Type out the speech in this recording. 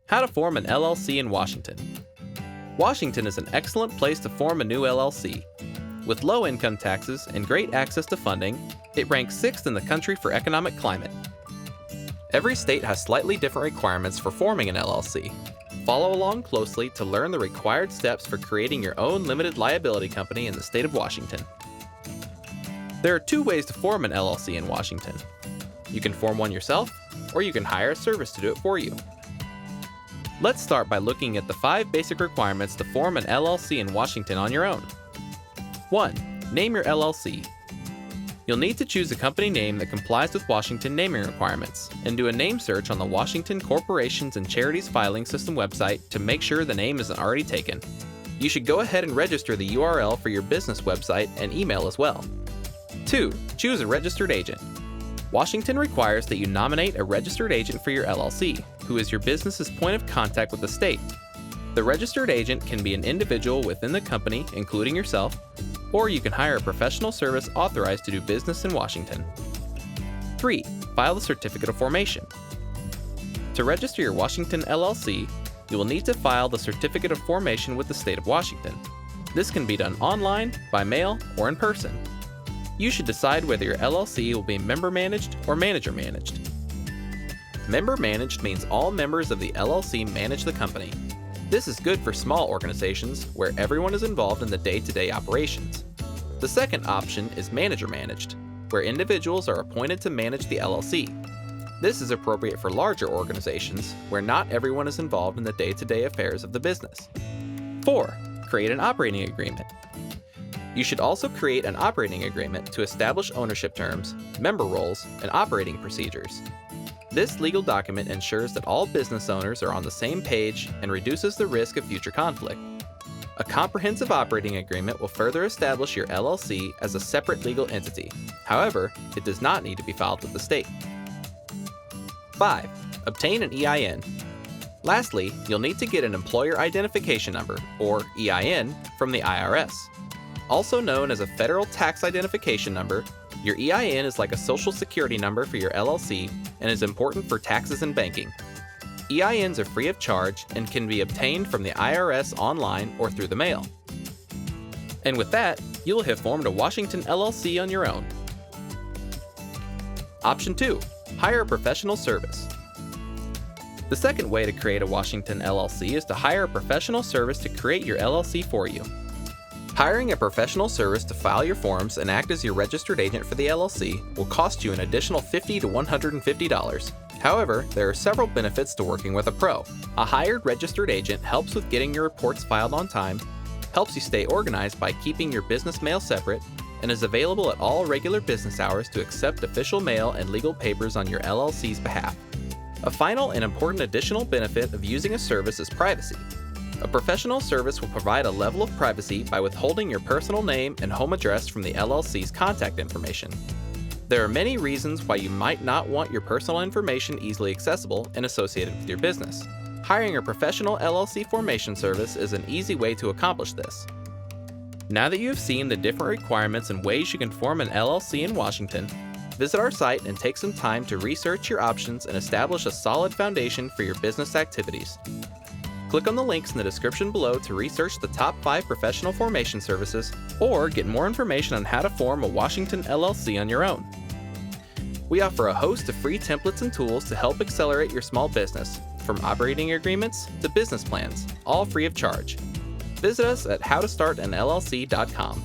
How to form an LLC in Washington. Washington is an excellent place to form a new LLC. With low income taxes and great access to funding, it ranks 6th in the country for economic climate. Every state has slightly different requirements for forming an LLC. Follow along closely to learn the required steps for creating your own limited liability company in the state of Washington. There are 2 ways to form an LLC in Washington. You can form one yourself, or you can hire a service to do it for you. Let's start by looking at the 5 basic requirements to form an LLC in Washington on your own. 1. Name your LLC. You'll need to choose a company name that complies with Washington naming requirements, and do a name search on the Washington Corporations and Charities Filing System website to make sure the name isn't already taken. You should go ahead and register the URL for your business website and email as well. 2. Choose a registered agent. Washington requires that you nominate a registered agent for your LLC, who is your business's point of contact with the state. The registered agent can be an individual within the company, including yourself, or you can hire a professional service authorized to do business in Washington. 3. File the certificate of formation. To register your Washington LLC, you will need to file the certificate of formation with the state of Washington. This can be done online, by mail, or in person. You should decide whether your LLC will be member managed or manager managed. Member managed means all members of the LLC manage the company. This is good for small organizations where everyone is involved in the day-to-day operations. The second option is manager managed, where individuals are appointed to manage the LLC. This is appropriate for larger organizations where not everyone is involved in the day-to-day affairs of the business. 4. Create an operating agreement. You should also create an operating agreement to establish ownership terms, member roles, and operating procedures. This legal document ensures that all business owners are on the same page and reduces the risk of future conflict. A comprehensive operating agreement will further establish your LLC as a separate legal entity. However, it does not need to be filed with the state. 5. Obtain an EIN. Lastly, you'll need to get an Employer Identification Number, or EIN, from the IRS. Also known as a Federal Tax Identification Number, your EIN is like a social security number for your LLC and is important for taxes and banking. EINs are free of charge and can be obtained from the IRS online or through the mail. And with that, you'll have formed a Washington LLC on your own. Option 2. Hire a professional service. The second way to create a Washington LLC is to hire a professional service to create your LLC for you. Hiring a professional service to file your forms and act as your registered agent for the LLC will cost you an additional $50 to $150. However, there are several benefits to working with a pro. A hired registered agent helps with getting your reports filed on time, helps you stay organized by keeping your business mail separate, and is available at all regular business hours to accept official mail and legal papers on your LLC's behalf. A final and important additional benefit of using a service is privacy. A professional service will provide a level of privacy by withholding your personal name and home address from the LLC's contact information. There are many reasons why you might not want your personal information easily accessible and associated with your business. Hiring a professional LLC formation service is an easy way to accomplish this. Now that you have seen the different requirements and ways you can form an LLC in Washington, visit our site and take some time to research your options and establish a solid foundation for your business activities. Click on the links in the description below to research the top 5 professional formation services, or get more information on how to form a Washington LLC on your own. We offer a host of free templates and tools to help accelerate your small business, from operating agreements to business plans, all free of charge. Visit us at howtostartanllc.com.